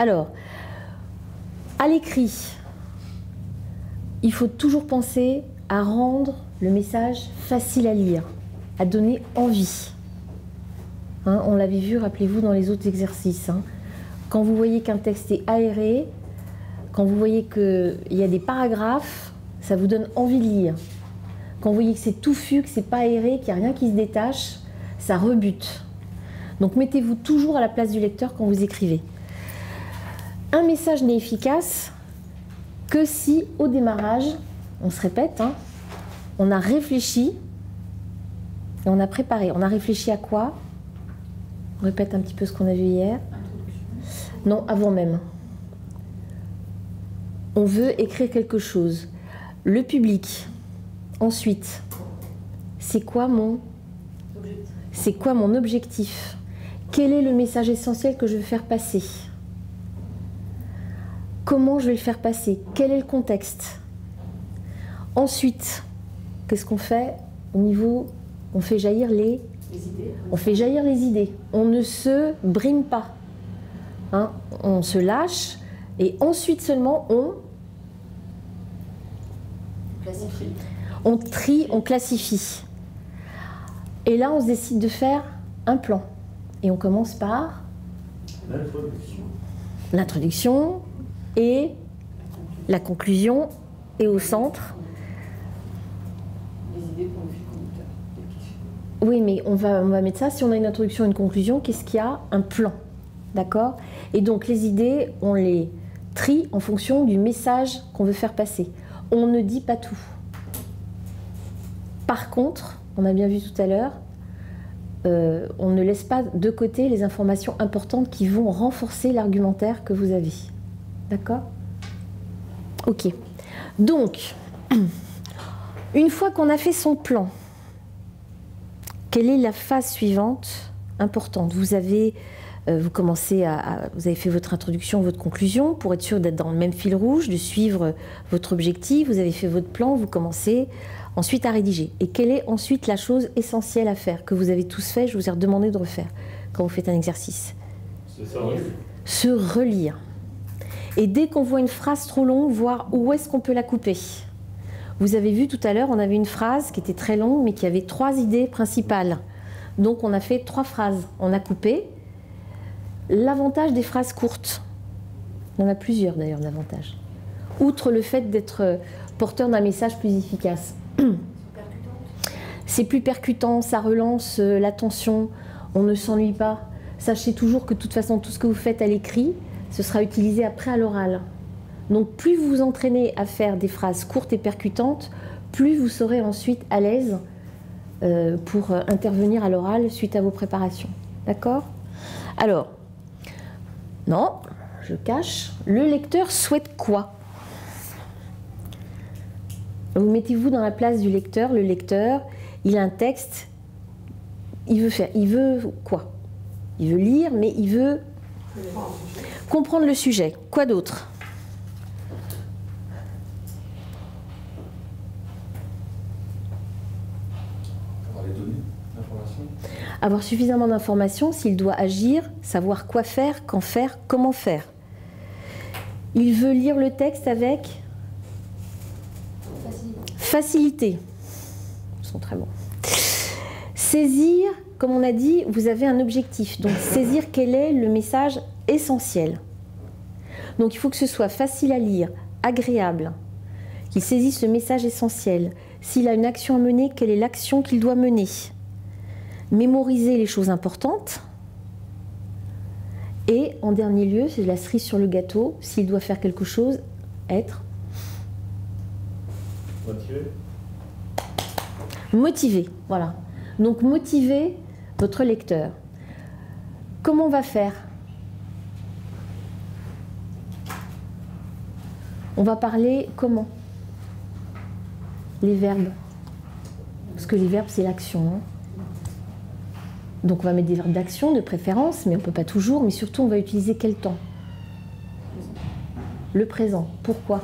Alors, à l'écrit, il faut toujours penser à rendre le message facile à lire, à donner envie. Hein, on l'avait vu, rappelez-vous, dans les autres exercices. Hein. Quand vous voyez qu'un texte est aéré, quand vous voyez qu'il y a des paragraphes, ça vous donne envie de lire. Quand vous voyez que c'est touffu, que c'est pas aéré, qu'il n'y a rien qui se détache, ça rebute. Donc mettez-vous toujours à la place du lecteur quand vous écrivez. Un message n'est efficace que si, au démarrage, on se répète, hein, on a réfléchi et on a préparé. On a réfléchi à quoi? On répète un petit peu ce qu'on a vu hier. Non, avant même. On veut écrire quelque chose. Le public. Ensuite, c'est quoi mon objectif? Quel est le message essentiel que je veux faire passer? Comment je vais le faire passer? Quel est le contexte? Ensuite, qu'est-ce qu'on fait au niveau... On fait jaillir les idées. On fait jaillir les idées. On ne se brime pas. Hein? On se lâche et ensuite seulement on trie, on classifie. Et là, on se décide de faire un plan. Et on commence par l'introduction et la conclusion, et au centre. Les idées pour le fil conducteur. Oui, mais on va mettre ça. Si on a une introduction et une conclusion, qu'est-ce qu'il y a? Un plan. D'accord? Et donc, les idées, on les trie en fonction du message qu'on veut faire passer. On ne dit pas tout. Par contre, on a bien vu tout à l'heure, on ne laisse pas de côté les informations importantes qui vont renforcer l'argumentaire que vous avez. D'accord? Ok. Donc, une fois qu'on a fait son plan, quelle est la phase suivante importante? Vous avez fait votre introduction, votre conclusion, pour être sûr d'être dans le même fil rouge, de suivre votre objectif. Vous avez fait votre plan, vous commencez ensuite à rédiger. Et quelle est ensuite la chose essentielle à faire, que vous avez tous fait, je vous ai redemandé de refaire quand vous faites un exercice? Se relire. Et dès qu'on voit une phrase trop longue, voir où est-ce qu'on peut la couper. Vous avez vu tout à l'heure, on avait une phrase qui était très longue, mais qui avait 3 idées principales. Donc on a fait 3 phrases. On a coupé. L'avantage des phrases courtes, il y en a plusieurs d'ailleurs d'avantages, outre le fait d'être porteur d'un message plus efficace. C'est plus percutant, ça relance l'attention, on ne s'ennuie pas. Sachez toujours que de toute façon, tout ce que vous faites à l'écrit, ce sera utilisé après à l'oral. Donc plus vous vous entraînez à faire des phrases courtes et percutantes, plus vous serez ensuite à l'aise pour intervenir à l'oral suite à vos préparations. D'accord? Alors, non, je cache. Le lecteur souhaite quoi? Vous mettez-vous dans la place du lecteur. Le lecteur, il a un texte. Il veut quoi? Il veut lire, mais il veut comprendre le sujet. Quoi d'autre? Avoir les données, l'information. Avoir suffisamment d'informations, s'il doit agir, savoir quoi faire, quand faire, comment faire. Il veut lire le texte avec facilité. Ils sont très bons. Saisir, comme on a dit, vous avez un objectif. Donc saisir quel est le message essentiel. Donc il faut que ce soit facile à lire, agréable, qu'il saisisse le message essentiel. S'il a une action à mener, quelle est l'action qu'il doit mener? Mémoriser les choses importantes. Et en dernier lieu, c'est la cerise sur le gâteau, s'il doit faire quelque chose, être motivé. Voilà. Donc motiver votre lecteur. Comment on va faire? On va parler comment? Les verbes. Parce que les verbes, c'est l'action. Hein. Donc on va mettre des verbes d'action de préférence, mais on ne peut pas toujours, mais surtout on va utiliser quel temps? Le présent. Pourquoi?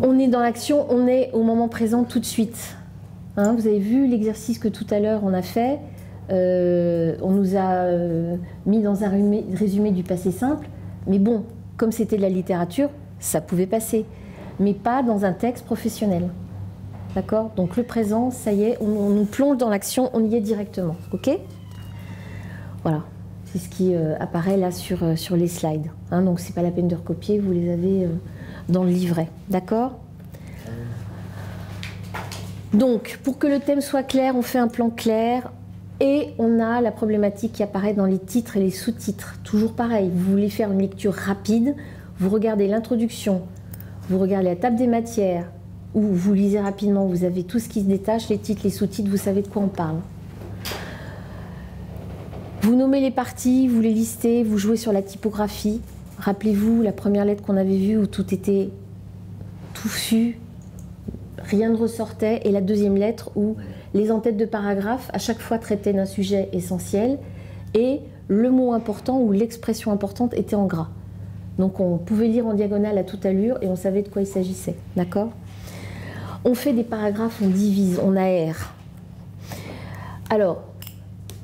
On est dans l'action, on est au moment présent tout de suite. Hein, vous avez vu l'exercice que tout à l'heure on a fait. On nous a mis dans un résumé du passé simple. Mais bon, comme c'était de la littérature, ça pouvait passer. Mais pas dans un texte professionnel. D'accord? Donc le présent, ça y est, on nous plonge dans l'action, on y est directement. Ok? Voilà. C'est ce qui apparaît là sur les slides. Hein, donc c'est pas la peine de recopier, vous les avez dans le livret. D'accord? Donc, pour que le thème soit clair, on fait un plan clair et on a la problématique qui apparaît dans les titres et les sous-titres. Toujours pareil, vous voulez faire une lecture rapide, vous regardez l'introduction, vous regardez la table des matières, ou vous lisez rapidement, vous avez tout ce qui se détache, les titres, les sous-titres, vous savez de quoi on parle. Vous nommez les parties, vous les listez, vous jouez sur la typographie. Rappelez-vous la première lettre qu'on avait vue où tout était touffu, rien ne ressortait, et la deuxième lettre où les en-têtes de paragraphe à chaque fois traitaient d'un sujet essentiel et le mot important ou l'expression importante était en gras. Donc on pouvait lire en diagonale à toute allure et on savait de quoi il s'agissait. D'accord? On fait des paragraphes, on divise, on aère. Alors,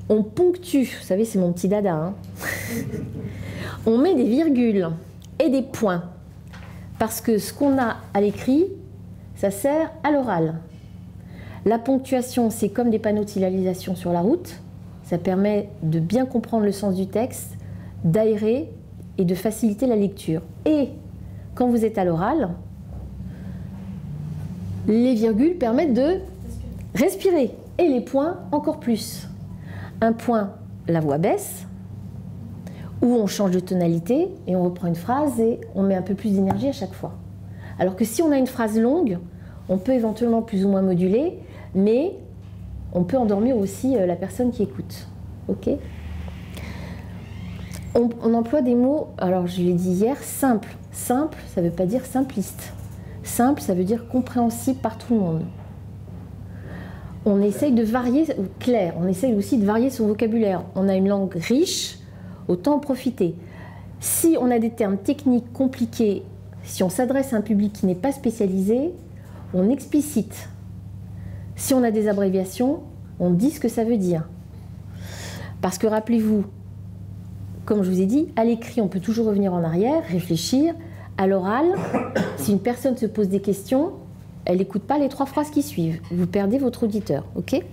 on ponctue, vous savez, c'est mon petit dada. Hein. On met des virgules et des points. Parce que ce qu'on a à l'écrit, ça sert à l'oral. La ponctuation, c'est comme des panneaux de signalisation sur la route. Ça permet de bien comprendre le sens du texte, d'aérer et de faciliter la lecture. Et quand vous êtes à l'oral, les virgules permettent de respirer. Et les points, encore plus. Un point, la voix baisse, ou on change de tonalité et on reprend une phrase et on met un peu plus d'énergie à chaque fois. Alors que si on a une phrase longue, on peut éventuellement plus ou moins moduler, mais on peut endormir aussi la personne qui écoute. Ok ? On emploie des mots, alors je l'ai dit hier, simple. Simple, ça ne veut pas dire simpliste. Simple, ça veut dire compréhensible par tout le monde. On essaye de varier, clair, on essaye aussi de varier son vocabulaire. On a une langue riche, autant en profiter. Si on a des termes techniques compliqués, si on s'adresse à un public qui n'est pas spécialisé, on explicite. Si on a des abréviations, on dit ce que ça veut dire. Parce que rappelez-vous, comme je vous ai dit, à l'écrit, on peut toujours revenir en arrière, réfléchir. À l'oral, si une personne se pose des questions, elle n'écoute pas les 3 phrases qui suivent. Vous perdez votre auditeur, ok ?